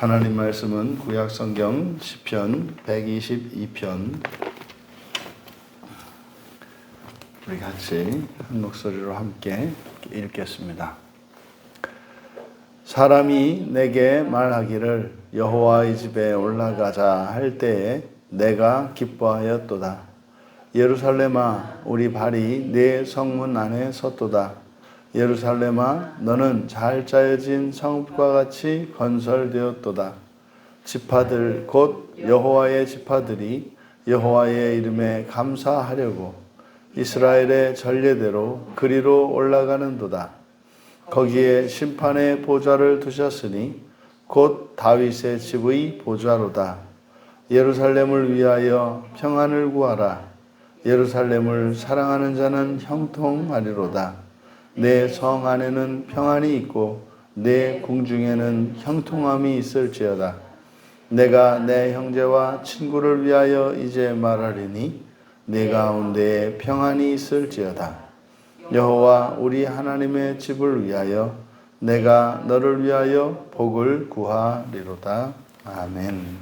하나님 말씀은 구약 성경 시편 122편 우리 같이 한 목소리로 함께 읽겠습니다. 사람이 내게 말하기를 여호와의 집에 올라가자 할 때에 내가 기뻐하였도다. 예루살렘아 우리 발이 네 성문 안에 섰도다. 예루살렘아 너는 잘 짜여진 성읍과 같이 건설되었도다. 지파들 곧 여호와의 지파들이 여호와의 이름에 감사하려고 이스라엘의 전례대로 그리로 올라가는도다. 거기에 심판의 보좌를 두셨으니 곧 다윗의 집의 보좌로다. 예루살렘을 위하여 평안을 구하라. 예루살렘을 사랑하는 자는 형통하리로다. 내 성 안에는 평안이 있고 내 궁중에는 형통함이 있을지어다. 내가 내 형제와 친구를 위하여 이제 말하리니 내 가운데에 평안이 있을지어다. 여호와 우리 하나님의 집을 위하여 내가 너를 위하여 복을 구하리로다. 아멘.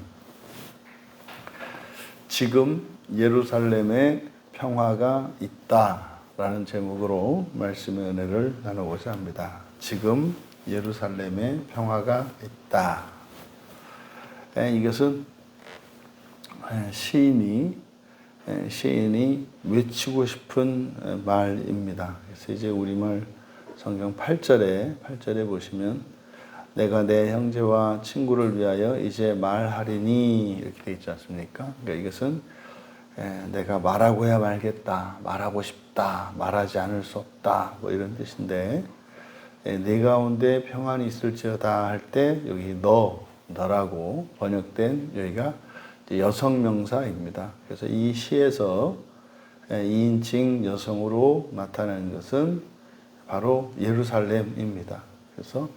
지금 예루살렘에 평화가 있다 라는 제목으로 말씀의 은혜를 나누고자 합니다. 지금 예루살렘에 평화가 있다. 이것은 시인이 외치고 싶은 말입니다. 그래서 이제 우리말 성경 8절에 보시면 내가 내 형제와 친구를 위하여 이제 말하리니 이렇게 되어 있지 않습니까? 그러니까 이것은 내가 말하고야 말겠다, 말하고 싶다, 말하지 않을 수 없다, 뭐 이런 뜻인데, 내 가운데 평안이 있을지어다 할 때 여기 너라고 번역된 여기가 여성 명사입니다. 그래서 이 시에서 2인칭 여성으로 나타나는 것은 바로 예루살렘입니다. 그래서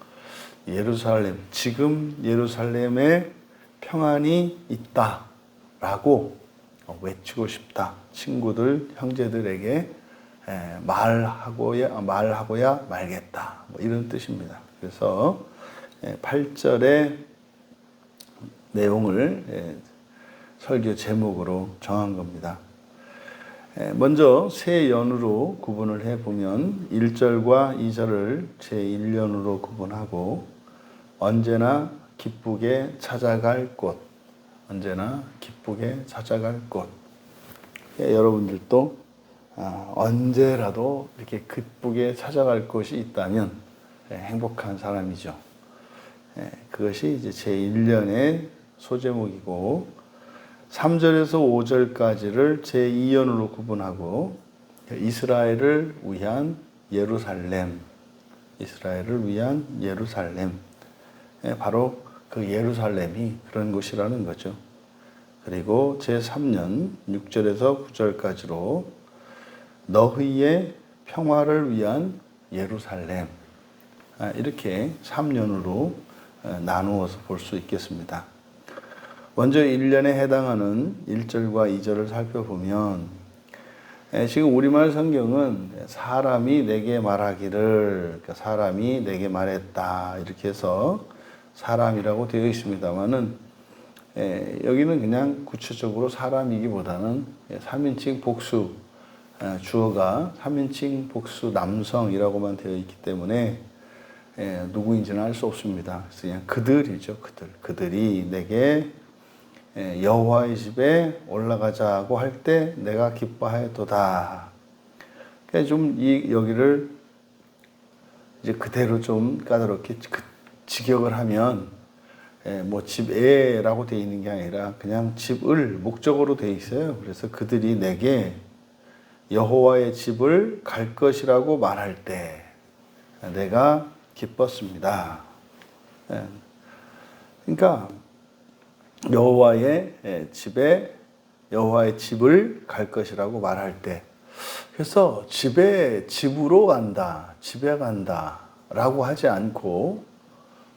예루살렘, 지금 예루살렘에 평안이 있다라고 외치고 싶다. 친구들, 형제들에게 말하고야 말겠다. 뭐 이런 뜻입니다. 그래서 8절의 내용을 설교 제목으로 정한 겁니다. 먼저 세 연으로 구분을 해보면 1절과 2절을 제1연으로 구분하고 언제나 기쁘게 찾아갈 곳, 언제나 기쁘게 찾아갈 곳. 여러분들도 언제라도 이렇게 기쁘게 찾아갈 곳이 있다면 행복한 사람이죠. 그것이 이제 제1년의 소제목이고 3절에서 5절까지를 제2연으로 구분하고 이스라엘을 위한 예루살렘, 이스라엘을 위한 예루살렘. 바로 그 예루살렘이 그런 곳이라는 거죠. 그리고 제3년 6절에서 9절까지로 너희의 평화를 위한 예루살렘. 이렇게 3년으로 나누어서 볼 수 있겠습니다. 먼저 1년에 해당하는 1절과 2절을 살펴보면 지금 우리말 성경은 사람이 내게 말하기를, 그러니까 사람이 내게 말했다 이렇게 해서 사람이라고 되어 있습니다만은 여기는 그냥 구체적으로 사람이기보다는 3인칭 복수, 주어가 3인칭 복수 남성이라고만 되어 있기 때문에 누구인지는 알 수 없습니다. 그래서 그냥 그들이죠. 그들이 내게 여호와의 집에 올라가자고 할 때 내가 기뻐하였도다. 그러니까 좀 여기를 이제 그대로 좀 까다롭게 직역을 하면 뭐 집에라고 되어 있는 게 아니라 그냥 집을 목적으로 되어 있어요. 그래서 그들이 내게 여호와의 집을 갈 것이라고 말할 때 내가 기뻤습니다. 그러니까 여호와의 집을 갈 것이라고 말할 때, 그래서 집으로 간다, 집에 간다라고 하지 않고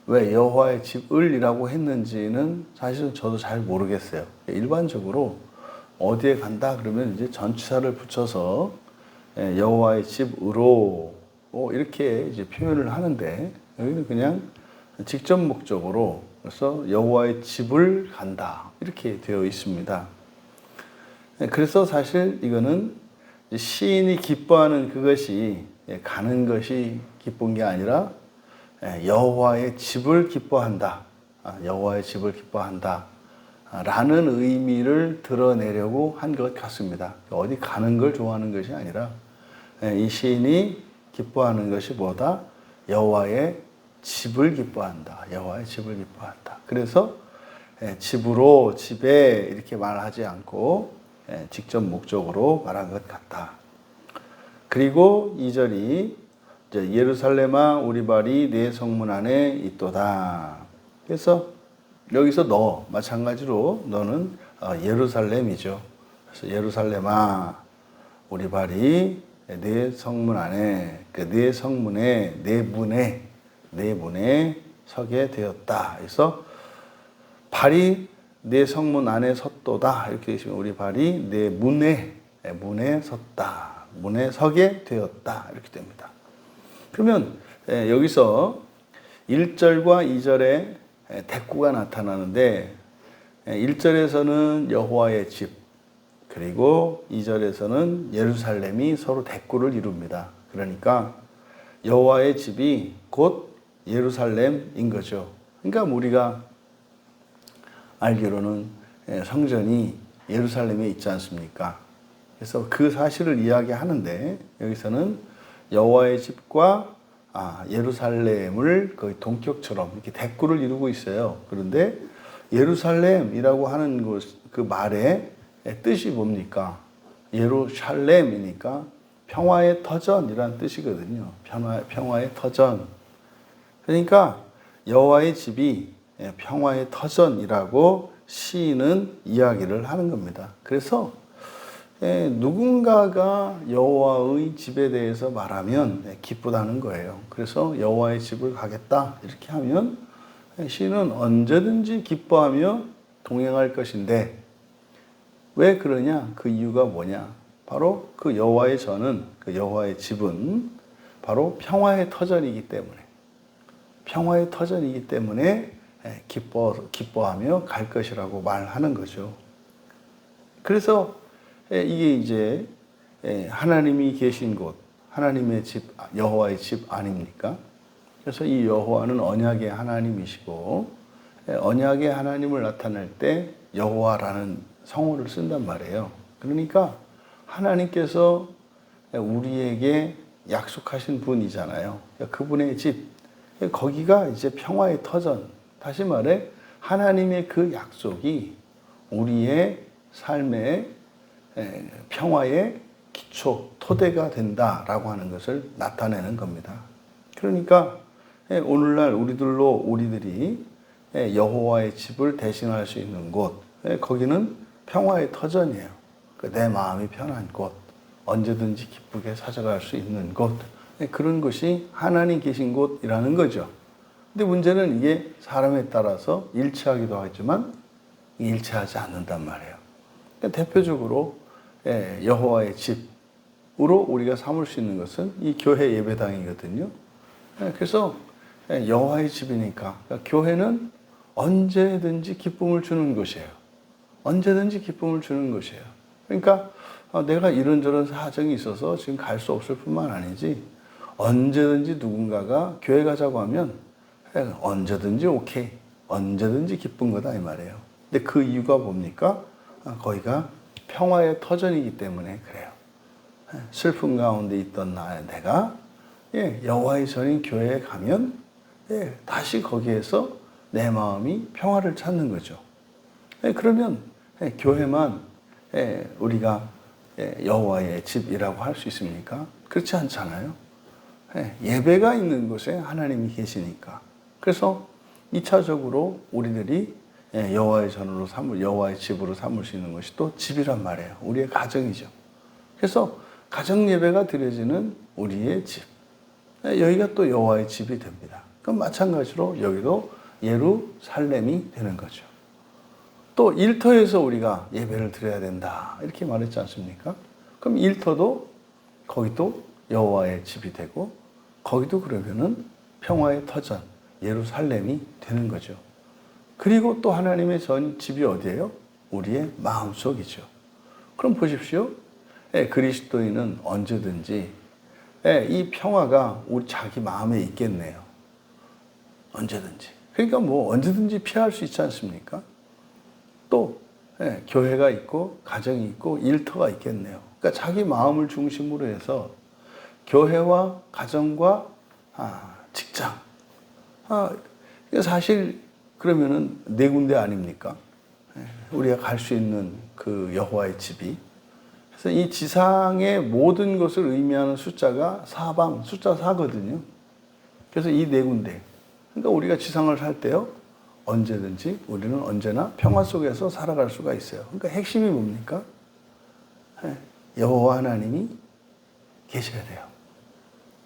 왜 여호와의 집을이라고 했는지는 사실은 저도 잘 모르겠어요. 일반적으로 어디에 간다 그러면 이제 전치사를 붙여서 여호와의 집으로 이렇게 이제 표현을 하는데 여기는 그냥 직접 목적으로 그래서 여호와의 집을 간다 이렇게 되어 있습니다. 그래서 사실 이거는 시인이 기뻐하는 그것이 가는 것이 기쁜 게 아니라 여호와의 집을 기뻐한다. 여호와의 집을 기뻐한다. 라는 의미를 드러내려고 한 것 같습니다. 어디 가는 걸 좋아하는 것이 아니라 이 시인이 기뻐하는 것이 뭐다? 여호와의 집을 기뻐한다. 여호와의 집을 기뻐한다. 그래서 집으로, 집에 이렇게 말하지 않고 직접 목적으로 말한 것 같다. 그리고 2절이 예루살렘아 우리 발이 네 성문 안에 있도다. 그래서 여기서 너 마찬가지로 너는 예루살렘이죠. 그래서 예루살렘아 우리 발이 네 성문 안에 그 네 성문에 네 문에 서게 되었다. 그래서 발이 네 성문 안에 섰도다. 이렇게 되시면 우리 발이 네 문에 섰다. 문에 서게 되었다. 이렇게 됩니다. 그러면 여기서 1절과 2절에 대꾸가 나타나는데 1절에서는 여호와의 집 그리고 2절에서는 예루살렘이 서로 대꾸를 이룹니다. 그러니까 여호와의 집이 곧 예루살렘인 거죠. 그러니까 우리가 알기로는 성전이 예루살렘에 있지 않습니까? 그래서 그 사실을 이야기하는데 여기서는 여호와의 집과 예루살렘을 거의 동격처럼 이렇게 대꾸를 이루고 있어요. 그런데 예루살렘이라고 하는 그 말의 뜻이 뭡니까? 예루살렘이니까 평화의 터전이라는 뜻이거든요. 평화의 터전. 그러니까 여호와의 집이 평화의 터전이라고 시인은 이야기를 하는 겁니다. 그래서 누군가가 여호와의 집에 대해서 말하면 기쁘다는 거예요. 그래서 여호와의 집을 가겠다 이렇게 하면 시인은 언제든지 기뻐하며 동행할 것인데 왜 그러냐? 그 이유가 뭐냐? 바로 그 여호와의 전은 그 여호와의 집은 바로 평화의 터전이기 때문에 기뻐하며 갈 것이라고 말하는 거죠. 그래서 이게 이제 하나님이 계신 곳, 하나님의 집, 여호와의 집 아닙니까? 그래서 이 여호와는 언약의 하나님이시고 언약의 하나님을 나타낼 때 여호와라는 성호를 쓴단 말이에요. 그러니까 하나님께서 우리에게 약속하신 분이잖아요. 그분의 집, 거기가 이제 평화의 터전. 다시 말해 하나님의 그 약속이 우리의 삶의 평화의 기초, 토대가 된다라고 하는 것을 나타내는 겁니다. 그러니까 오늘날 우리들이 여호와의 집을 대신할 수 있는 곳, 거기는 평화의 터전이에요. 내 마음이 편한 곳, 언제든지 기쁘게 찾아갈 수 있는 곳, 그런 곳이 하나님 계신 곳이라는 거죠. 근데 문제는 이게 사람에 따라서 일치하기도 하지만 일치하지 않는단 말이에요. 그러니까 대표적으로 여호와의 집으로 우리가 삼을 수 있는 것은 이 교회 예배당이거든요. 그래서 여호와의 집이니까 그러니까 교회는 언제든지 기쁨을 주는 곳이에요. 언제든지 기쁨을 주는 곳이에요. 그러니까 내가 이런저런 사정이 있어서 지금 갈 수 없을 뿐만 아니지 언제든지 누군가가 교회 가자고 하면 언제든지 오케이, 언제든지 기쁜 거다 이 말이에요. 근데 그 이유가 뭡니까? 거기가 평화의 터전이기 때문에 그래요. 슬픔 가운데 있던 내가 여호와의 전인 교회에 가면 다시 거기에서 내 마음이 평화를 찾는 거죠. 그러면 교회만 우리가 여호와의 집이라고 할 수 있습니까? 그렇지 않잖아요. 예배가 있는 곳에 하나님이 계시니까. 그래서 2차적으로 우리들이 여호와의 전으로 여호와의 집으로 삼을 수 있는 것이 또 집이란 말이에요. 우리의 가정이죠. 그래서 가정 예배가 드려지는 우리의 집. 여기가 또 여호와의 집이 됩니다. 그럼 마찬가지로 여기도 예루살렘이 되는 거죠. 또 일터에서 우리가 예배를 드려야 된다 이렇게 말했지 않습니까? 그럼 일터도 거기도 여호와의 집이 되고 거기도 그러면은 평화의 터전 예루살렘이 되는 거죠. 그리고 또 하나님의 전 집이 어디예요? 우리의 마음속이죠. 그럼 보십시오. 그리스도인은 언제든지 이 평화가 우리 자기 마음에 있겠네요. 언제든지. 그러니까 뭐 언제든지 피할 수 있지 않습니까? 또 교회가 있고 가정이 있고 일터가 있겠네요. 그러니까 자기 마음을 중심으로 해서 교회와 가정과 직장. 사실 그러면은 네 군데 아닙니까? 우리가 갈 수 있는 그 여호와의 집이. 그래서 이 지상의 모든 것을 의미하는 숫자가 사방, 숫자 4거든요. 그래서 이 네 군데. 그러니까 우리가 지상을 살 때요, 언제든지 우리는 언제나 평화 속에서 살아갈 수가 있어요. 그러니까 핵심이 뭡니까? 여호와 하나님이 계셔야 돼요.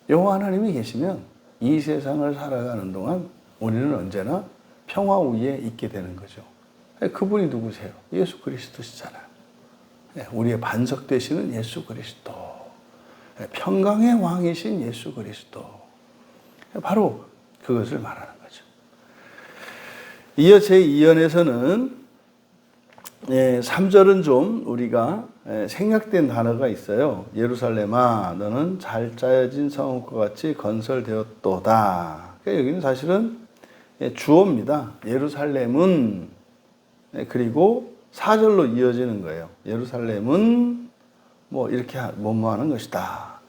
여호와 하나님이 계시면 이 세상을 살아가는 동안 우리는 언제나 평화 위에 있게 되는 거죠. 그분이 누구세요? 예수 그리스도시잖아요. 우리의 반석 되시는 예수 그리스도. 평강의 왕이신 예수 그리스도. 바로 그것을 말하는 거죠. 이어 제2연에서는 3절은 좀 우리가 생략된 단어가 있어요. 예루살렘아 너는 잘 짜여진 성읍과 같이 건설되었도다. 그러니까 여기는 사실은 주어입니다. 예루살렘은, 그리고 4절로 이어지는 거예요. 예루살렘은 뭐 이렇게 뭐뭐 하는 것이다.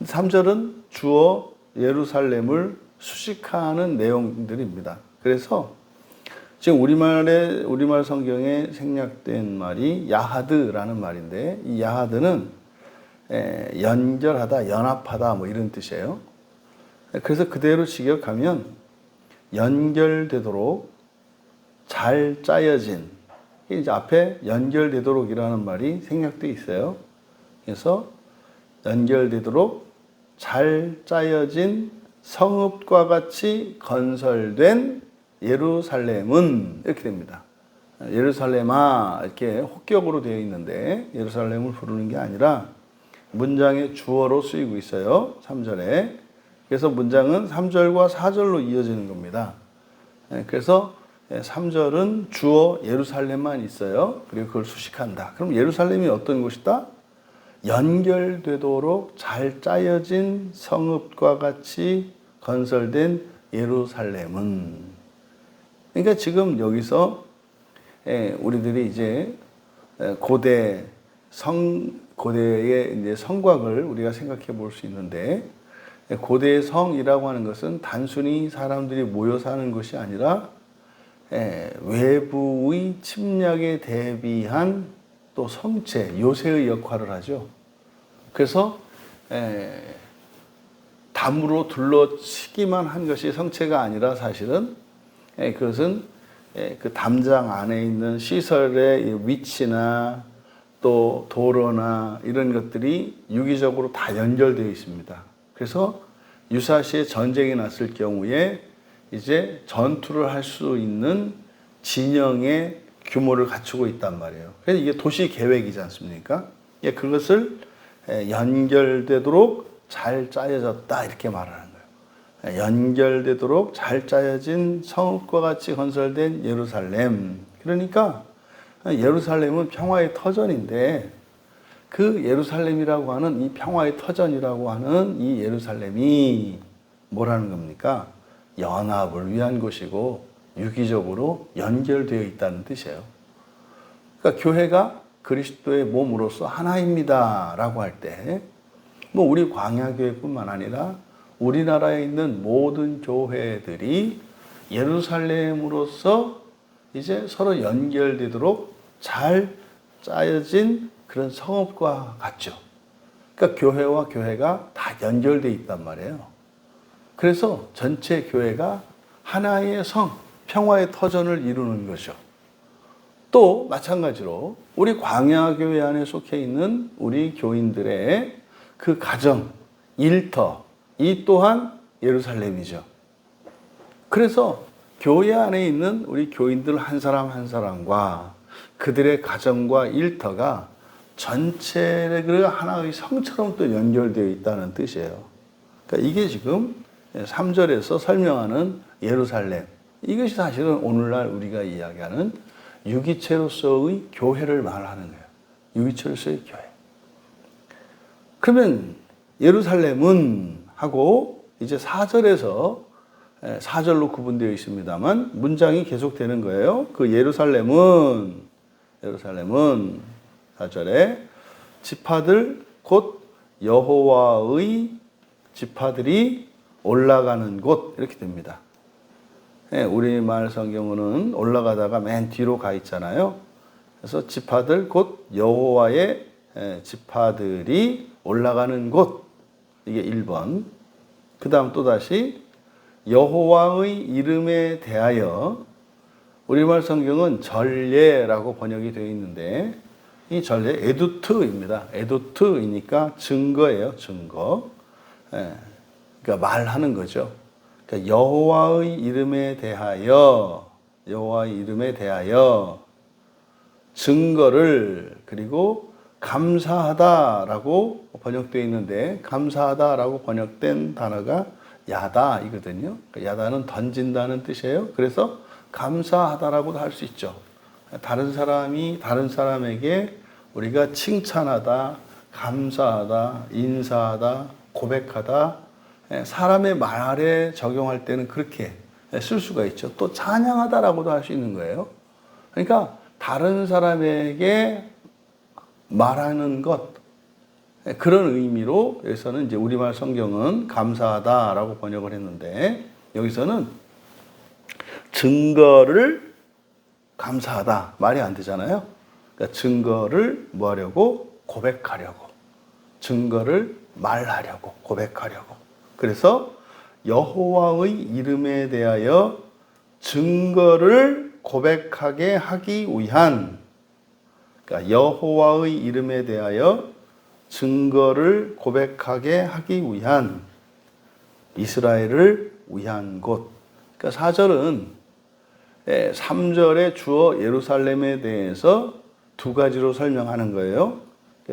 3절은 주어 예루살렘을 수식하는 내용들입니다. 그래서 지금 우리말 성경에 생략된 말이 야하드라는 말인데, 이 야하드는 연결하다, 연합하다 뭐 이런 뜻이에요. 그래서 그대로 직역하면 연결되도록 잘 짜여진, 이제 앞에 연결되도록이라는 말이 생략되어 있어요. 그래서 연결되도록 잘 짜여진 성읍과 같이 건설된 예루살렘은 이렇게 됩니다. 예루살렘아 이렇게 혹격으로 되어 있는데 예루살렘을 부르는 게 아니라 문장의 주어로 쓰이고 있어요. 3절에. 그래서 문장은 3절과 4절로 이어지는 겁니다. 그래서 3절은 주어 예루살렘만 있어요. 그리고 그걸 수식한다. 그럼 예루살렘이 어떤 곳이다? 연결되도록 잘 짜여진 성읍과 같이 건설된 예루살렘은. 그러니까 지금 여기서 우리들이 이제 고대의 이제 성곽을 우리가 생각해 볼 수 있는데, 고대의 성이라고 하는 것은 단순히 사람들이 모여 사는 것이 아니라 외부의 침략에 대비한 또 성체, 요새의 역할을 하죠. 그래서 담으로 둘러치기만 한 것이 성체가 아니라 사실은 그것은 그 담장 안에 있는 시설의 위치나 또 도로나 이런 것들이 유기적으로 다 연결되어 있습니다. 그래서 유사시에 전쟁이 났을 경우에 이제 전투를 할 수 있는 진영의 규모를 갖추고 있단 말이에요. 그래서 이게 도시 계획이지 않습니까? 그것을 연결되도록 잘 짜여졌다 이렇게 말하는 거예요. 연결되도록 잘 짜여진 성읍과 같이 건설된 예루살렘. 그러니까 예루살렘은 평화의 터전인데, 그 예루살렘이라고 하는 이 평화의 터전이라고 하는 이 예루살렘이 뭐라는 겁니까? 연합을 위한 곳이고 유기적으로 연결되어 있다는 뜻이에요. 그러니까 교회가 그리스도의 몸으로서 하나입니다 라고 할 때, 뭐 우리 광야교회뿐만 아니라 우리나라에 있는 모든 교회들이 예루살렘으로서 이제 서로 연결되도록 잘 짜여진 그런 성읍과 같죠. 그러니까 교회와 교회가 다 연결되어 있단 말이에요. 그래서 전체 교회가 하나의 성, 평화의 터전을 이루는 거죠. 또 마찬가지로 우리 광야교회 안에 속해 있는 우리 교인들의 그 가정, 일터, 이 또한 예루살렘이죠. 그래서 교회 안에 있는 우리 교인들 한 사람 한 사람과 그들의 가정과 일터가 전체가 하나의 성처럼 또 연결되어 있다는 뜻이에요. 그러니까 이게 지금 3절에서 설명하는 예루살렘, 이것이 사실은 오늘날 우리가 이야기하는 유기체로서의 교회를 말하는 거예요. 유기체로서의 교회. 그러면 예루살렘은 하고 이제 4절에서 4절로 구분되어 있습니다만 문장이 계속되는 거예요. 그 예루살렘은 4절에 지파들 곧 여호와의 지파들이 올라가는 곳 이렇게 됩니다. 우리말 성경은 올라가다가 맨 뒤로 가 있잖아요. 그래서 지파들 곧 여호와의 지파들이 올라가는 곳 이게 1번. 그 다음 또다시 여호와의 이름에 대하여 우리말 성경은 전례라고 번역이 되어 있는데 이 전례 에두트입니다. 에두트이니까 증거예요. 증거. 그러니까 말하는 거죠. 그러니까 여호와의 이름에 대하여 증거를 그리고 감사하다라고 번역되어 있는데 감사하다라고 번역된 단어가 야다이거든요. 그러니까 야다는 던진다는 뜻이에요. 그래서 감사하다라고도 할 수 있죠. 다른 사람이 다른 사람에게 우리가 칭찬하다, 감사하다, 인사하다, 고백하다 사람의 말에 적용할 때는 그렇게 쓸 수가 있죠. 또 찬양하다라고도 할 수 있는 거예요. 그러니까 다른 사람에게 말하는 것 그런 의미로 여기서는 이제 우리말 성경은 감사하다라고 번역을 했는데 여기서는 증거를 감사하다 말이 안 되잖아요. 그러니까 증거를 뭐 하려고? 고백하려고. 증거를 말하려고, 고백하려고. 그래서 여호와의 이름에 대하여 증거를 고백하게 하기 위한 그러니까 여호와의 이름에 대하여 증거를 고백하게 하기 위한 이스라엘을 위한 곳. 그러니까 4절은 3절에 주어 예루살렘에 대해서 두 가지로 설명하는 거예요.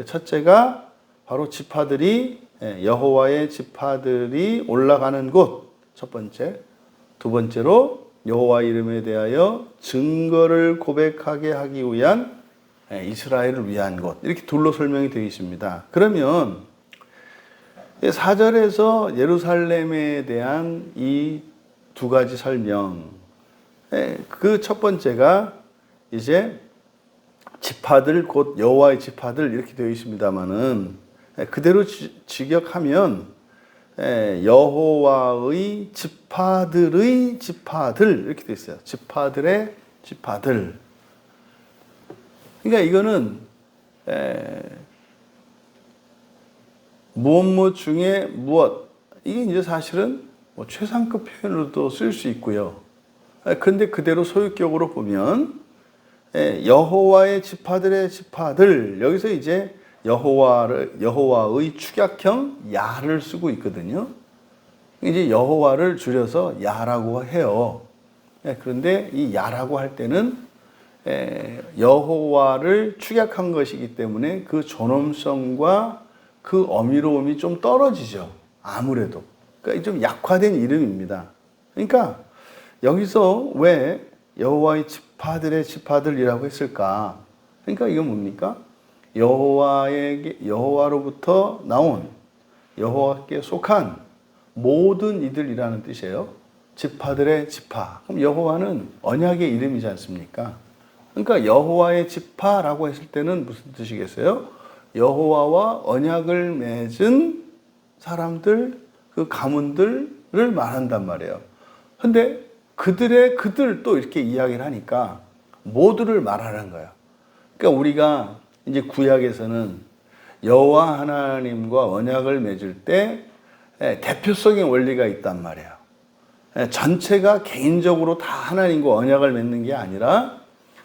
첫째가 바로 지파들이 여호와의 지파들이 올라가는 곳 첫 번째. 두 번째로 여호와 이름에 대하여 증거를 고백하게 하기 위한 이스라엘을 위한 곳 이렇게 둘로 설명이 되어 있습니다. 그러면 4절에서 예루살렘에 대한 이 두 가지 설명 그 첫 번째가 이제 지파들 곧 여호와의 지파들 이렇게 되어 있습니다만은 그대로 직역하면 여호와의 지파들의 지파들 이렇게 되어 있어요. 지파들의 지파들. 그러니까 이거는 무엇 중에 무엇 이게 이제 사실은 뭐 최상급 표현으로도 쓸 수 있고요. 근데 그대로 소유격으로 보면 여호와의 지파들의 지파들 여기서 이제 여호와의 축약형 야를 쓰고 있거든요. 이제 여호와를 줄여서 야라고 해요. 그런데 이 야라고 할 때는 여호와를 축약한 것이기 때문에 그 존엄성과 그 어미로움이 좀 떨어지죠. 아무래도. 그러니까 좀 약화된 이름입니다. 그러니까 여기서 왜 여호와의 지파들의 지파들이라고 했을까? 그러니까 이건 뭡니까? 여호와로부터 나온 여호와께 속한 모든 이들이라는 뜻이에요. 지파들의 지파. 그럼 여호와는 언약의 이름이지 않습니까? 그러니까 여호와의 지파라고 했을 때는 무슨 뜻이겠어요? 여호와와 언약을 맺은 사람들, 그 가문들을 말한단 말이에요. 근데 그들 또 이렇게 이야기를 하니까 모두를 말하는 거예요. 그러니까 우리가 이제 구약에서는 여호와 하나님과 언약을 맺을 때 대표성의 원리가 있단 말이에요. 전체가 개인적으로 다 하나님과 언약을 맺는 게 아니라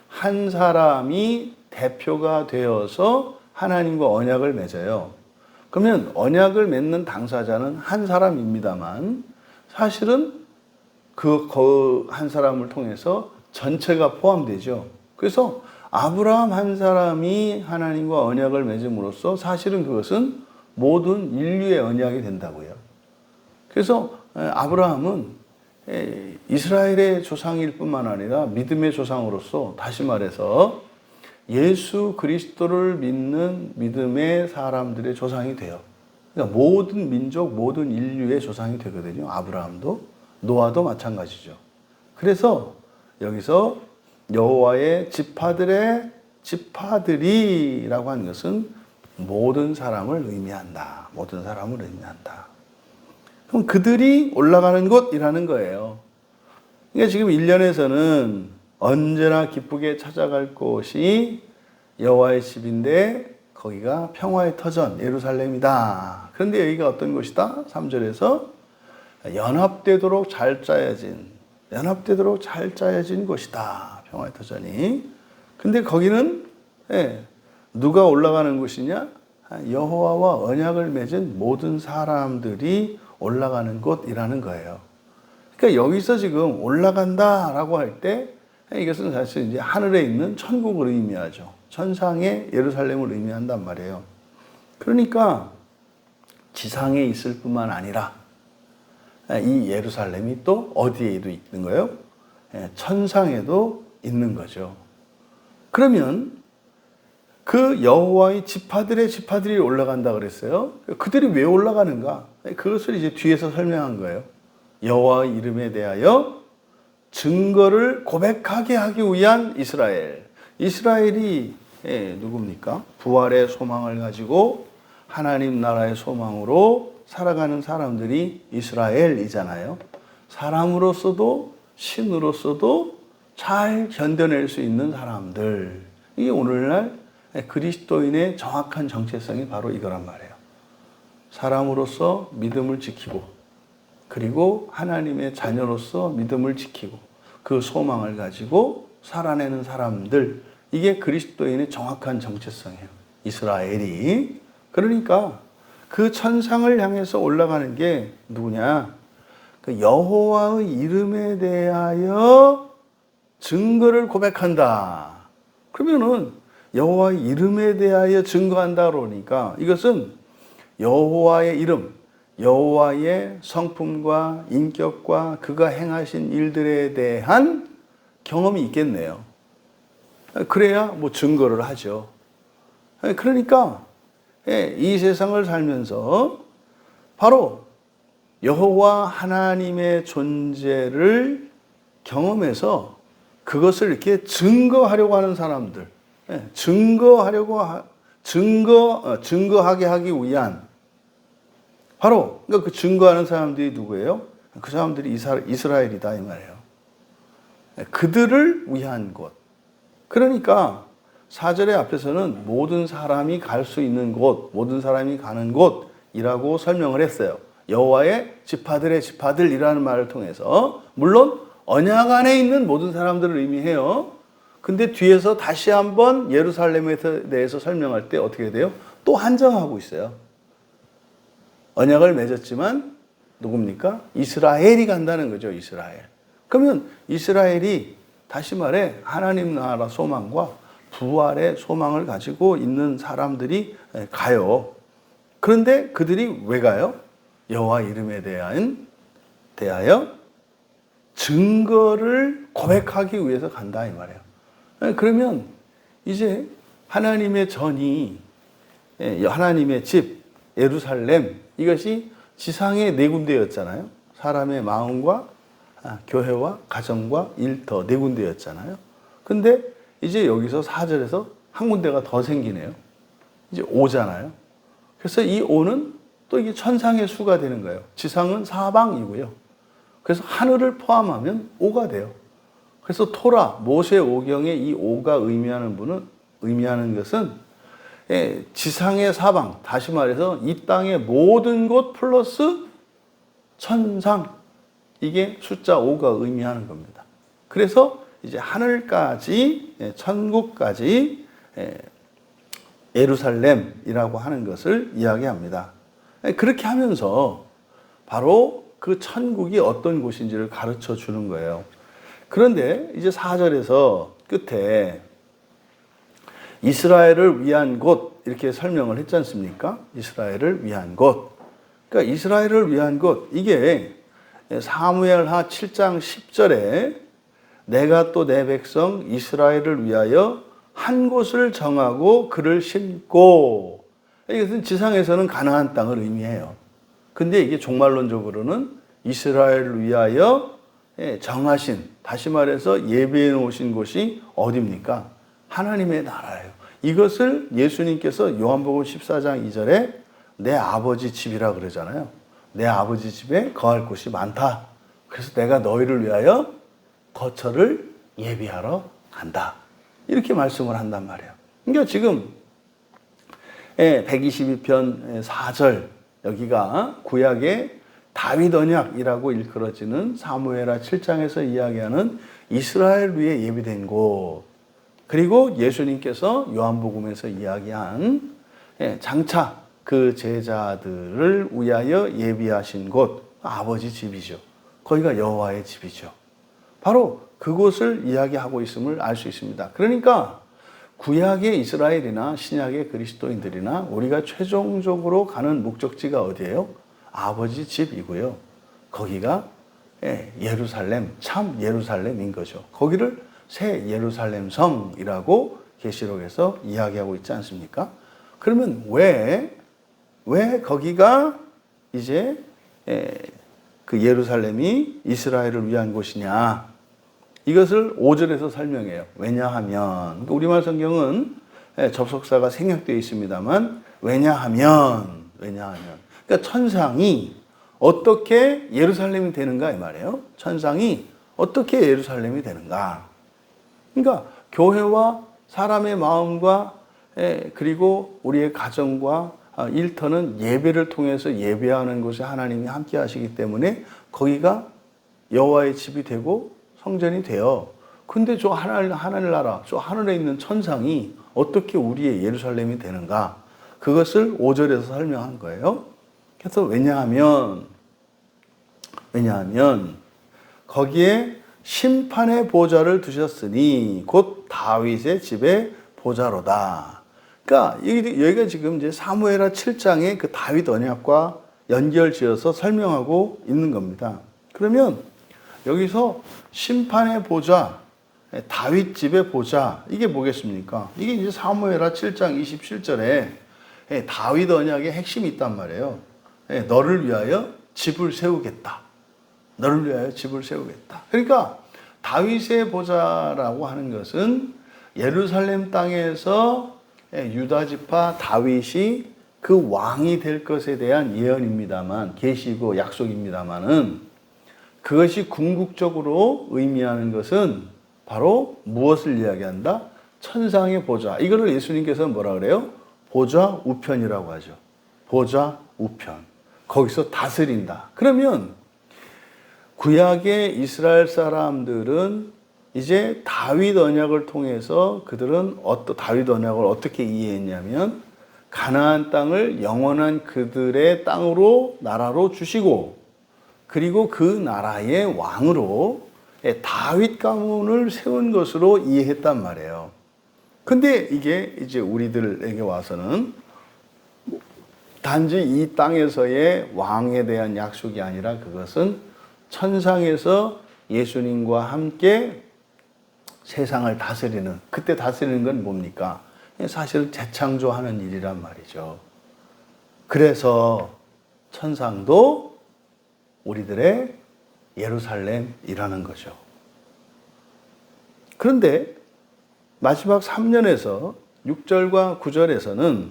한 사람이 대표가 되어서 하나님과 언약을 맺어요. 그러면 언약을 맺는 당사자는 한 사람입니다만 사실은 그 한 사람을 통해서 전체가 포함되죠. 그래서 아브라함 한 사람이 하나님과 언약을 맺음으로써 사실은 그것은 모든 인류의 언약이 된다고요. 그래서 아브라함은 이스라엘의 조상일 뿐만 아니라 믿음의 조상으로서 다시 말해서 예수 그리스도를 믿는 믿음의 사람들의 조상이 돼요. 그러니까 모든 민족, 모든 인류의 조상이 되거든요. 아브라함도, 노아도 마찬가지죠. 그래서 여기서 여호와의 지파들의 지파들이라고 하는 것은 모든 사람을 의미한다. 모든 사람을 의미한다. 그럼 그들이 올라가는 곳이라는 거예요. 그러니까 지금 1년에서는 언제나 기쁘게 찾아갈 곳이 여호와의 집인데 거기가 평화의 터전 예루살렘이다. 그런데 여기가 어떤 곳이다? 3절에서 연합되도록 잘 짜여진 곳이다. 평화의 터전이. 근데 거기는 누가 올라가는 곳이냐? 여호와와 언약을 맺은 모든 사람들이 올라가는 곳이라는 거예요. 그러니까 여기서 지금 올라간다라고 할 때 이것은 사실 이제 하늘에 있는 천국을 의미하죠. 천상의 예루살렘을 의미한단 말이에요. 그러니까 지상에 있을 뿐만 아니라 이 예루살렘이 또 어디에도 있는 거예요? 천상에도 있는 거죠. 그러면 그 여호와의 지파들이 올라간다 그랬어요. 그들이 왜 올라가는가? 그것을 이제 뒤에서 설명한 거예요. 여호와의 이름에 대하여 증거를 고백하게 하기 위한 이스라엘. 이스라엘이 누굽니까? 부활의 소망을 가지고 하나님 나라의 소망으로 살아가는 사람들이 이스라엘이잖아요. 사람으로서도 신으로서도 잘 견뎌낼 수 있는 사람들. 이게 오늘날 그리스도인의 정확한 정체성이 바로 이거란 말이에요. 사람으로서 믿음을 지키고 그리고 하나님의 자녀로서 믿음을 지키고 그 소망을 가지고 살아내는 사람들. 이게 그리스도인의 정확한 정체성이에요. 이스라엘이. 그러니까 그 천상을 향해서 올라가는 게 누구냐? 그 여호와의 이름에 대하여 증거를 고백한다. 그러면은 여호와의 이름에 대하여 증거한다 그러니까 이것은 여호와의 이름, 여호와의 성품과 인격과 그가 행하신 일들에 대한 경험이 있겠네요. 그래야 뭐 증거를 하죠. 그러니까 이 세상을 살면서 바로 여호와 하나님의 존재를 경험해서 그것을 이렇게 증거하려고 하는 사람들, 증거하게 하기 위한 바로 그러니까 그 증거하는 사람들이 누구예요? 그 사람들이 이스라엘이다 이 말이에요. 그들을 위한 곳. 그러니까 4절의 앞에서는 모든 사람이 갈 수 있는 곳, 모든 사람이 가는 곳이라고 설명을 했어요. 여호와의 지파들의 지파들이라는 말을 통해서 물론 언약 안에 있는 모든 사람들을 의미해요. 근데 뒤에서 다시 한번 예루살렘에 대해서 설명할 때 어떻게 돼요? 또 한정하고 있어요. 언약을 맺었지만 누굽니까? 이스라엘이 간다는 거죠. 이스라엘. 그러면 이스라엘이 다시 말해 하나님 나라 소망과 부활의 소망을 가지고 있는 사람들이 가요. 그런데 그들이 왜 가요? 여호와 이름에 대하여 증거를 고백하기 위해서 간다 이 말이에요. 그러면 이제 하나님의 전이 하나님의 집 예루살렘 이것이 지상의 네 군데였잖아요. 사람의 마음과 교회와 가정과 일터 네 군데였잖아요. 근데 이제 여기서 4절에서 한 군데가 더 생기네요. 이제 5잖아요. 그래서 이 5는 또 이게 천상의 수가 되는 거예요. 지상은 사방이고요. 그래서 하늘을 포함하면 5가 돼요. 그래서 토라, 모세 오경의 이 5가 의미하는 것은 지상의 사방, 다시 말해서 이 땅의 모든 곳 플러스 천상, 이게 숫자 5가 의미하는 겁니다. 그래서 이제 하늘까지, 천국까지 예루살렘이라고 하는 것을 이야기합니다. 그렇게 하면서 바로 그 천국이 어떤 곳인지를 가르쳐 주는 거예요. 그런데 이제 4절에서 끝에 이스라엘을 위한 곳 이렇게 설명을 했지 않습니까? 이스라엘을 위한 곳. 그러니까 이스라엘을 위한 곳 이게 사무엘하 7장 10절에 내가 또 내 백성 이스라엘을 위하여 한 곳을 정하고 그를 심고, 이것은 지상에서는 가나안 땅을 의미해요. 근데 이게 종말론적으로는 이스라엘을 위하여 정하신, 다시 말해서 예배해 놓으신 곳이 어디입니까? 하나님의 나라예요. 이것을 예수님께서 요한복음 14장 2절에 내 아버지 집이라 그러잖아요. 내 아버지 집에 거할 곳이 많다. 그래서 내가 너희를 위하여 거처를 예비하러 간다. 이렇게 말씀을 한단 말이에요. 그러니까 지금 122편 4절, 여기가 구약의 다윗 언약이라고 일컬어지는 사무엘하 7장에서 이야기하는 이스라엘 위에 예비된 곳, 그리고 예수님께서 요한복음에서 이야기한 장차 그 제자들을 위하여 예비하신 곳, 아버지 집이죠. 거기가 여호와의 집이죠. 바로 그곳을 이야기하고 있음을 알 수 있습니다. 그러니까 구약의 이스라엘이나 신약의 그리스도인들이나 우리가 최종적으로 가는 목적지가 어디예요? 아버지 집이고요. 거기가 예루살렘, 참 예루살렘인 거죠. 거기를 새 예루살렘 성이라고 계시록에서 이야기하고 있지 않습니까? 그러면 왜 거기가 이제 그 예루살렘이 이스라엘을 위한 곳이냐? 이것을 5절에서 설명해요. 왜냐하면, 우리말 성경은 접속사가 생략되어 있습니다만, 왜냐하면. 그러니까 천상이 어떻게 예루살렘이 되는가 이 말이에요. 천상이 어떻게 예루살렘이 되는가. 그러니까 교회와 사람의 마음과 그리고 우리의 가정과 일터는 예배를 통해서 예배하는 곳에 하나님이 함께 하시기 때문에 거기가 여호와의 집이 되고 성전이 돼요. 근데 저 하늘나라, 저 하늘에 있는 천상이 어떻게 우리의 예루살렘이 되는가? 그것을 5절에서 설명한 거예요. 그래서 왜냐하면 거기에 심판의 보좌를 두셨으니 곧 다윗의 집의 보좌로다. 그러니까 여기가 지금 이제 사무엘하 7장의 그 다윗 언약과 연결지어서 설명하고 있는 겁니다. 그러면 여기서 심판의 보좌, 다윗 집의 보좌, 이게 뭐겠습니까? 이게 이제 사무엘하 7장 27절에 다윗 언약의 핵심이 있단 말이에요. 너를 위하여 집을 세우겠다. 너를 위하여 집을 세우겠다. 그러니까 다윗의 보좌라고 하는 것은 예루살렘 땅에서 유다 지파 다윗이 그 왕이 될 것에 대한 예언입니다만, 계시고 약속입니다만은, 그것이 궁극적으로 의미하는 것은 바로 무엇을 이야기한다? 천상의 보좌. 이거를 예수님께서는 뭐라 그래요? 보좌 우편이라고 하죠. 보좌 우편. 거기서 다스린다. 그러면 구약의 이스라엘 사람들은 이제 다윗 언약을 통해서 그들은 다윗 언약을 어떻게 이해했냐면, 가나안 땅을 영원한 그들의 땅으로, 나라로 주시고, 그리고 그 나라의 왕으로 다윗 가문을 세운 것으로 이해했단 말이에요. 근데 이게 이제 우리들에게 와서는 단지 이 땅에서의 왕에 대한 약속이 아니라 그것은 천상에서 예수님과 함께 세상을 다스리는, 그때 다스리는 건 뭡니까? 사실 재창조하는 일이란 말이죠. 그래서 천상도 우리들의 예루살렘이라는 거죠. 그런데 마지막 3년에서 6절과 9절에서는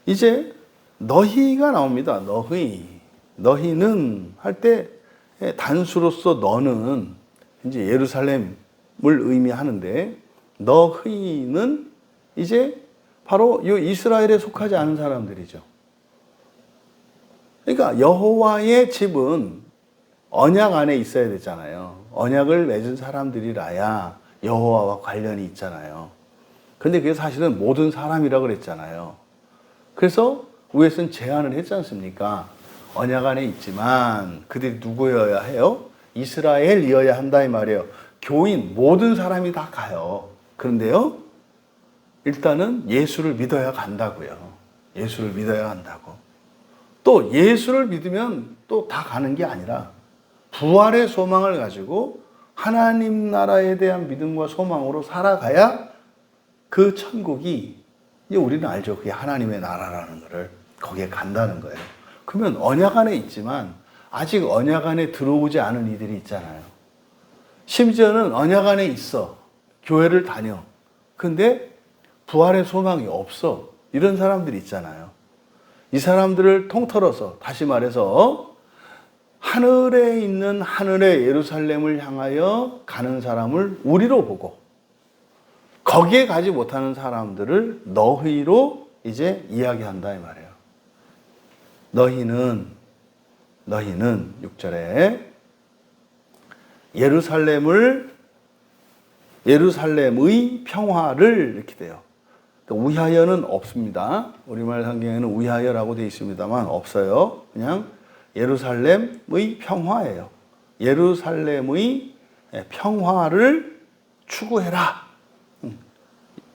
이제 너희가 나옵니다. 너희는 할 때 단수로서 너는 이제 예루살렘을 의미하는데, 너희는 이제 바로 이 이스라엘에 속하지 않은 사람들이죠. 그러니까 여호와의 집은 언약 안에 있어야 되잖아요. 언약을 맺은 사람들이라야 여호와와 관련이 있잖아요. 근데 그게 사실은 모든 사람이라고 그랬잖아요. 그래서 위에서는 제안을 했지 않습니까? 언약 안에 있지만 그들이 누구여야 해요? 이스라엘이어야 한다 이 말이에요. 교인 모든 사람이 다 가요. 그런데요, 일단은 예수를 믿어야 간다고요. 예수를 믿어야 한다고. 또 예수를 믿으면 또 다 가는 게 아니라 부활의 소망을 가지고 하나님 나라에 대한 믿음과 소망으로 살아가야 그 천국이, 이제 우리는 알죠. 그게 하나님의 나라라는 거를. 거기에 간다는 거예요. 그러면 언약 안에 있지만 아직 언약 안에 들어오지 않은 이들이 있잖아요. 심지어는 언약 안에 있어. 교회를 다녀. 근데 부활의 소망이 없어. 이런 사람들이 있잖아요. 이 사람들을 통틀어서 다시 말해서 하늘에 있는 하늘의 예루살렘을 향하여 가는 사람을 우리로 보고 거기에 가지 못하는 사람들을 너희로 이제 이야기한다 이 말이에요. 너희는 6절에 예루살렘의 평화를 이렇게 돼요. 위하여는 없습니다. 우리말 성경에는 위하여라고 되어 있습니다만 없어요. 그냥 예루살렘의 평화예요. 예루살렘의 평화를 추구해라.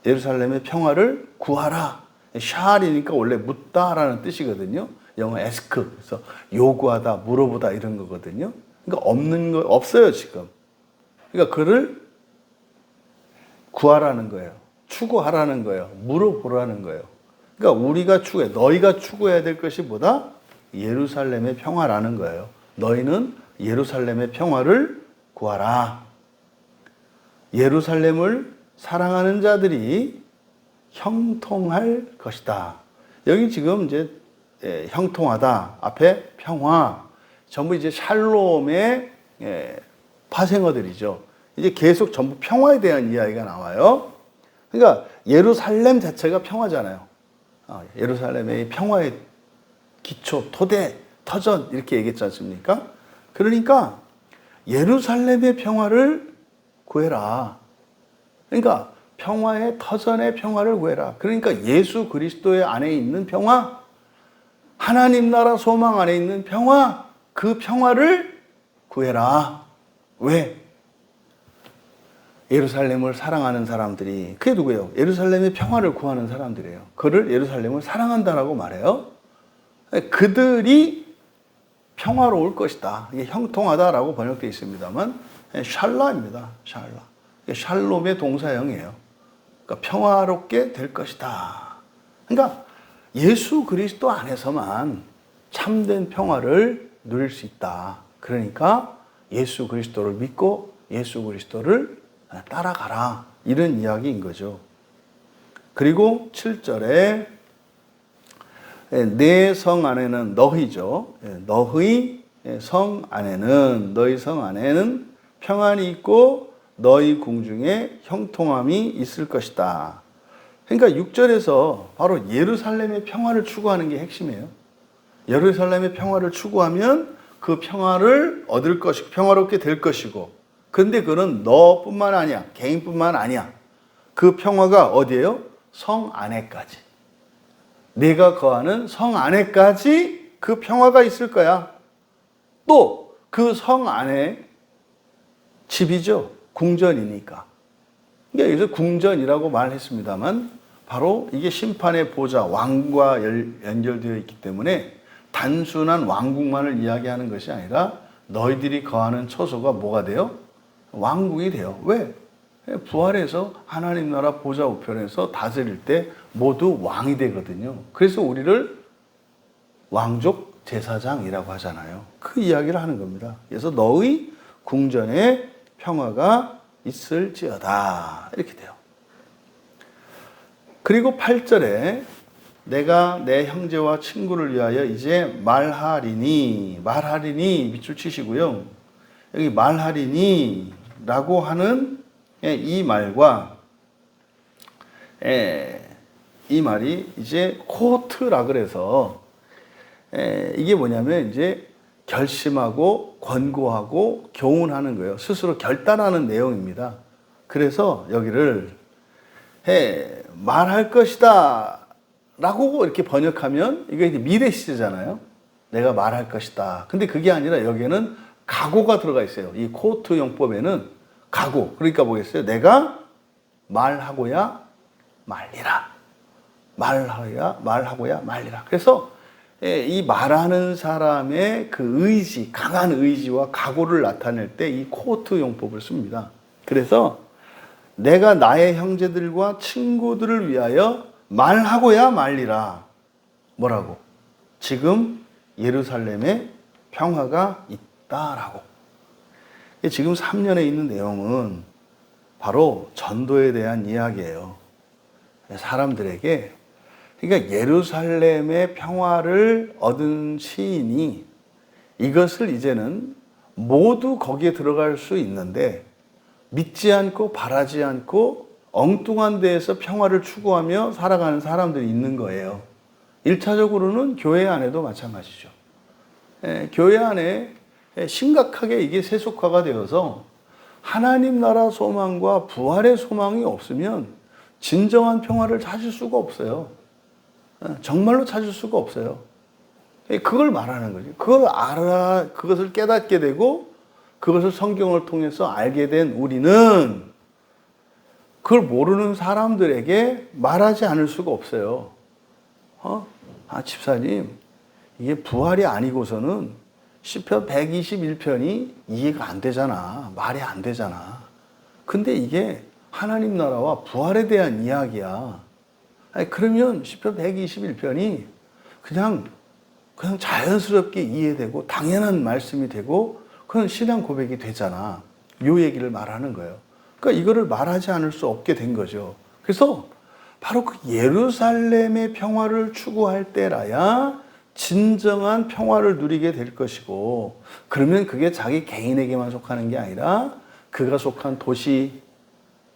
예루살렘의 평화를 구하라. 샬이니까 원래 묻다라는 뜻이거든요. 영어 ask. 그래서 요구하다, 물어보다 이런 거거든요. 그러니까 없는 거 없어요, 지금. 그러니까 그를 구하라는 거예요. 추구하라는 거예요. 물어보라는 거예요. 그러니까 우리가 추구해, 너희가 추구해야 될 것이 뭐다? 예루살렘의 평화라는 거예요. 너희는 예루살렘의 평화를 구하라. 예루살렘을 사랑하는 자들이 형통할 것이다. 여기 지금 이제 형통하다 앞에 평화 전부 이제 샬롬의 파생어들이죠. 이제 계속 전부 평화에 대한 이야기가 나와요. 그러니까 예루살렘 자체가 평화잖아요. 예루살렘의 평화의 기초, 토대, 터전 이렇게 얘기했지 않습니까? 그러니까 예루살렘의 평화를 구해라. 그러니까 평화의 터전의 평화를 구해라. 그러니까 예수 그리스도의 안에 있는 평화, 하나님 나라 소망 안에 있는 평화, 그 평화를 구해라. 왜? 예루살렘을 사랑하는 사람들이, 그게 누구예요? 예루살렘의 평화를 구하는 사람들이에요. 그를 예루살렘을 사랑한다라고 말해요. 그들이 평화로울 것이다. 이게 형통하다라고 번역되어 있습니다만 샬라입니다. 샬라. 샬롬의 동사형이에요. 그러니까 평화롭게 될 것이다. 그러니까 예수 그리스도 안에서만 참된 평화를 누릴 수 있다. 그러니까 예수 그리스도를 믿고 예수 그리스도를 따라가라. 이런 이야기인 거죠. 그리고 7절에 내 성 안에는 너희죠. 너희 성 안에는 평안이 있고 너희 궁중에 형통함이 있을 것이다. 그러니까 6절에서 바로 예루살렘의 평화를 추구하는 게 핵심이에요. 예루살렘의 평화를 추구하면 그 평화를 얻을 것이고 평화롭게 될 것이고, 그런데 그는 너뿐만 아니야. 개인뿐만 아니야. 그 평화가 어디예요? 성 안에까지. 내가 거하는 성 안에까지 그 평화가 있을 거야. 또 그 성 안에 집이죠. 궁전이니까. 그러니까 여기서 궁전이라고 말했습니다만 바로 이게 심판의 보좌, 왕과 연결되어 있기 때문에 단순한 왕국만을 이야기하는 것이 아니라 너희들이 거하는 처소가 뭐가 돼요? 왕국이 돼요. 왜? 부활해서 하나님 나라 보좌 우편에서 다스릴 때 모두 왕이 되거든요. 그래서 우리를 왕족 제사장이라고 하잖아요. 그 이야기를 하는 겁니다. 그래서 너의 궁전에 평화가 있을지어다. 이렇게 돼요. 그리고 8절에 내가 내 형제와 친구를 위하여 이제 말하리니 밑줄 치시고요. 여기 말하리니 라고 하는 이 말과 이 말이 이제 코트라 그래서 이게 뭐냐면 이제 결심하고 권고하고 교훈하는 거예요. 스스로 결단하는 내용입니다. 그래서 여기를 말할 것이다 라고 이렇게 번역하면 이게 이제 미래 시제잖아요. 내가 말할 것이다. 근데 그게 아니라 여기에는 각오가 들어가 있어요. 이 코트 용법에는 각오. 그러니까 뭐겠어요? 내가 말하고야 말리라. 말하고야 말리라. 그래서 이 말하는 사람의 그 의지, 강한 의지와 각오를 나타낼 때 이 코호트 용법을 씁니다. 그래서 내가 나의 형제들과 친구들을 위하여 말하고야 말리라. 뭐라고? 지금 예루살렘에 평화가 있다라고. 지금 3년에 있는 내용은 바로 전도에 대한 이야기예요. 사람들에게, 그러니까 예루살렘의 평화를 얻은 시인이 이것을 이제는 모두 거기에 들어갈 수 있는데 믿지 않고 바라지 않고 엉뚱한 데에서 평화를 추구하며 살아가는 사람들이 있는 거예요. 1차적으로는 교회 안에도 마찬가지죠. 교회 안에 심각하게 이게 세속화가 되어서 하나님 나라 소망과 부활의 소망이 없으면 진정한 평화를 찾을 수가 없어요. 정말로 찾을 수가 없어요. 그걸 말하는 거죠. 그것을 깨닫게 되고 그것을 성경을 통해서 알게 된 우리는 그걸 모르는 사람들에게 말하지 않을 수가 없어요. 집사님, 이게 부활이 아니고서는 시편 121편이 이해가 안 되잖아. 말이 안 되잖아. 근데 이게 하나님 나라와 부활에 대한 이야기야. 그러면 시편 121편이 그냥 자연스럽게 이해되고 당연한 말씀이 되고 그건 신앙 고백이 되잖아. 요 얘기를 말하는 거예요. 그러니까 이거를 말하지 않을 수 없게 된 거죠. 그래서 바로 그 예루살렘의 평화를 추구할 때라야 진정한 평화를 누리게 될 것이고, 그러면 그게 자기 개인에게만 속하는 게 아니라 그가 속한 도시,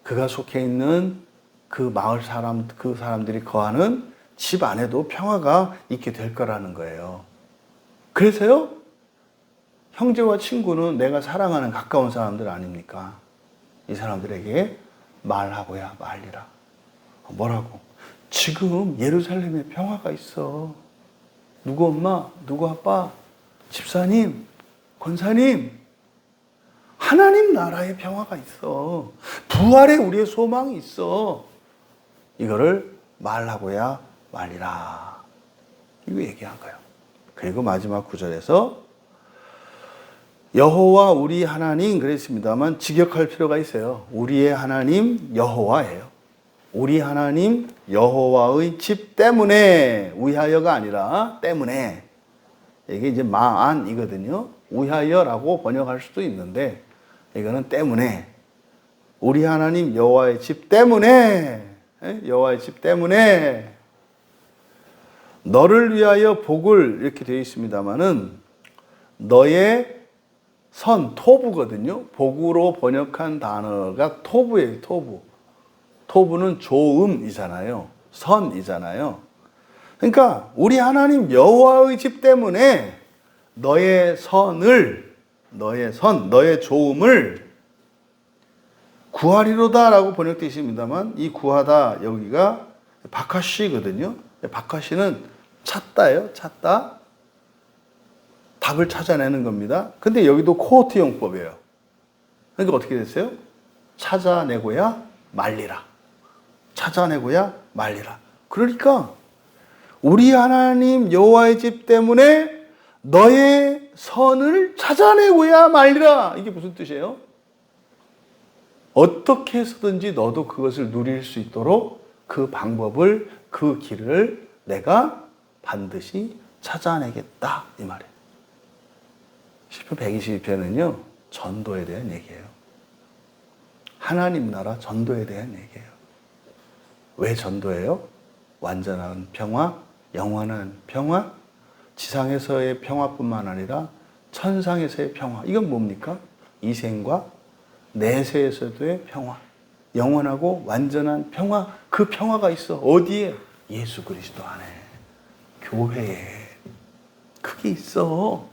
그가 속해 있는 그 마을 사람, 그 사람들이 거하는 집 안에도 평화가 있게 될 거라는 거예요. 그래서요, 형제와 친구는 내가 사랑하는 가까운 사람들 아닙니까? 이 사람들에게 말하고야 말리라. 뭐라고? 지금 예루살렘에 평화가 있어. 누구 엄마, 누구 아빠, 집사님, 권사님, 하나님 나라의 평화가 있어. 부활에 우리의 소망이 있어. 이거를 말하고야 말리라. 이거 얘기한 거예요. 그리고 마지막 구절에서 여호와 우리 하나님 그랬습니다만 직역할 필요가 있어요. 우리의 하나님 여호와예요. 우리 하나님 여호와의 집 때문에, 위하여가 아니라 때문에. 이게 이제 마안이거든요. 위하여라고 번역할 수도 있는데 이거는 때문에. 우리 하나님 여호와의 집 때문에, 여호와의 집 때문에 너를 위하여 복을, 이렇게 되어 있습니다마는 너의 선, 토부거든요. 복으로 번역한 단어가 토부예요. 토부. 토부는 좋음이잖아요. 선이잖아요. 그러니까 우리 하나님 여호와의 집 때문에 너의 선을, 너의 선, 너의 좋음을 구하리로다라고 번역되어 있습니다만 이 구하다 여기가 바카시거든요. 바카시는 찾다예요. 찾다. 답을 찾아내는 겁니다. 근데 여기도 코호트 용법이에요. 그러니까 어떻게 됐어요? 찾아내고야 말리라. 찾아내고야 말리라. 그러니까 우리 하나님 여호와의 집 때문에 너의 선을 찾아내고야 말리라. 이게 무슨 뜻이에요? 어떻게 해서든지 너도 그것을 누릴 수 있도록 그 방법을, 그 길을 내가 반드시 찾아내겠다. 이 말이에요. 시편 122편은요, 전도에 대한 얘기예요. 하나님 나라 전도에 대한 얘기예요. 왜 전도예요? 완전한 평화, 영원한 평화, 지상에서의 평화뿐만 아니라 천상에서의 평화. 이건 뭡니까? 이생과 내세에서도의 평화. 영원하고 완전한 평화. 그 평화가 있어. 어디에? 예수 그리스도 안에. 교회에. 그게 있어.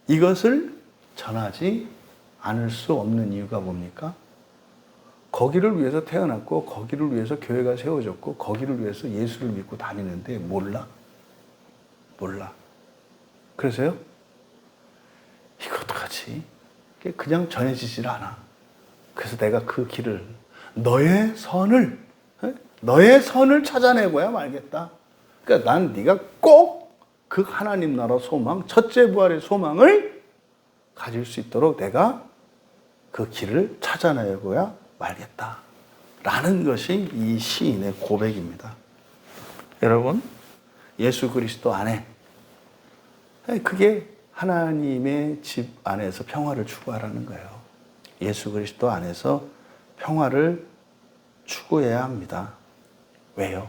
이것을 전하지 않을 수 없는 이유가 뭡니까? 거기를 위해서 태어났고 거기를 위해서 교회가 세워졌고 거기를 위해서 예수를 믿고 다니는데 몰라? 그래서요? 이거 어떡하지? 그냥 전해지질 않아. 그래서 내가 그 길을, 너의 선을 찾아내고야 말겠다. 그러니까 난 네가 꼭 그 하나님 나라 소망, 첫째 부활의 소망을 가질 수 있도록 내가 그 길을 찾아내고야 말겠다. 라는 것이 이 시인의 고백입니다. 여러분, 예수 그리스도 안에, 그게 하나님의 집 안에서 평화를 추구하라는 거예요. 예수 그리스도 안에서 평화를 추구해야 합니다. 왜요?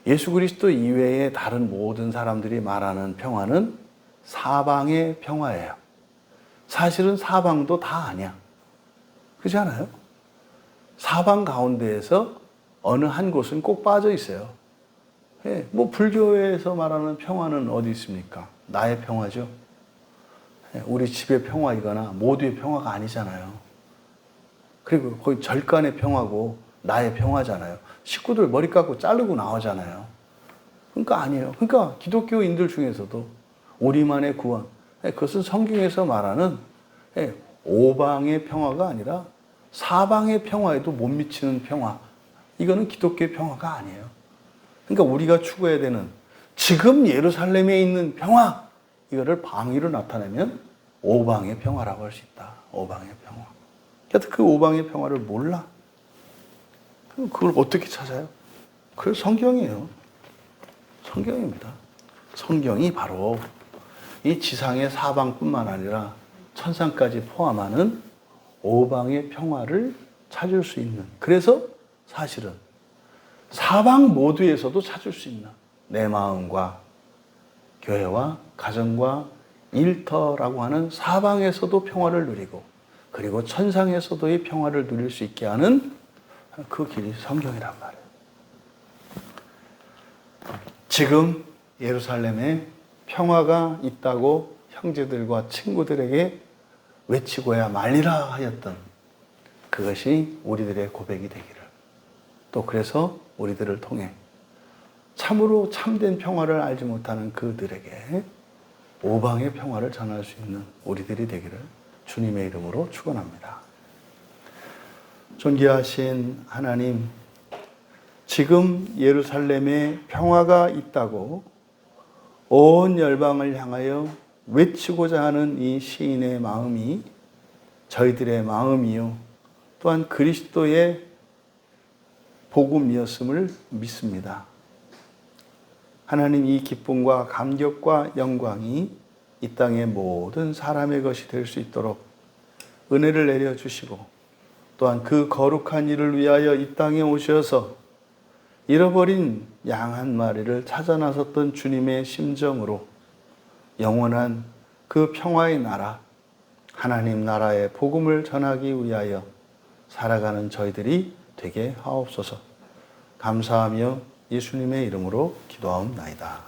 예수 그리스도 이외에 다른 모든 사람들이 말하는 평화는 사방의 평화예요. 사실은 사방도 다 아니야. 그렇지 않아요? 사방 가운데에서 어느 한 곳은 꼭 빠져 있어요. 뭐 불교에서 말하는 평화는 어디 있습니까? 나의 평화죠. 우리 집의 평화이거나 모두의 평화가 아니잖아요. 그리고 거의 절간의 평화고 나의 평화잖아요. 식구들 머리 깎고 자르고 나오잖아요. 그러니까 아니에요. 그러니까 기독교인들 중에서도 우리만의 구원, 그것은 성경에서 말하는 오방의 평화가 아니라 사방의 평화에도 못 미치는 평화. 이거는 기독교의 평화가 아니에요. 그러니까 우리가 추구해야 되는 지금 예루살렘에 있는 평화, 이거를 방위로 나타내면 오방의 평화라고 할 수 있다. 오방의 평화. 그래서 그 오방의 평화를 몰라. 그걸 어떻게 찾아요? 그래서 성경이에요. 성경입니다. 성경이 바로 이 지상의 사방뿐만 아니라 천상까지 포함하는 오방의 평화를 찾을 수 있는, 그래서 사실은 사방 모두에서도 찾을 수 있는 내 마음과 교회와 가정과 일터라고 하는 사방에서도 평화를 누리고, 그리고 천상에서도의 평화를 누릴 수 있게 하는 그 길이 성경이란 말이에요. 지금 예루살렘에 평화가 있다고 형제들과 친구들에게 외치고야 말리라 하였던 그것이 우리들의 고백이 되기를, 또 그래서 우리들을 통해 참으로 참된 평화를 알지 못하는 그들에게 오방의 평화를 전할 수 있는 우리들이 되기를 주님의 이름으로 축원합니다. 존귀하신 하나님, 지금 예루살렘에 평화가 있다고 온 열방을 향하여 외치고자 하는 이 시인의 마음이 저희들의 마음이요, 또한 그리스도의 복음이었음을 믿습니다. 하나님, 이 기쁨과 감격과 영광이 이 땅의 모든 사람의 것이 될 수 있도록 은혜를 내려주시고, 또한 그 거룩한 일을 위하여 이 땅에 오셔서 잃어버린 양 한 마리를 찾아 나섰던 주님의 심정으로 영원한 그 평화의 나라, 하나님 나라의 복음을 전하기 위하여 살아가는 저희들이 되게 하옵소서. 감사하며 예수님의 이름으로 기도하옵나이다.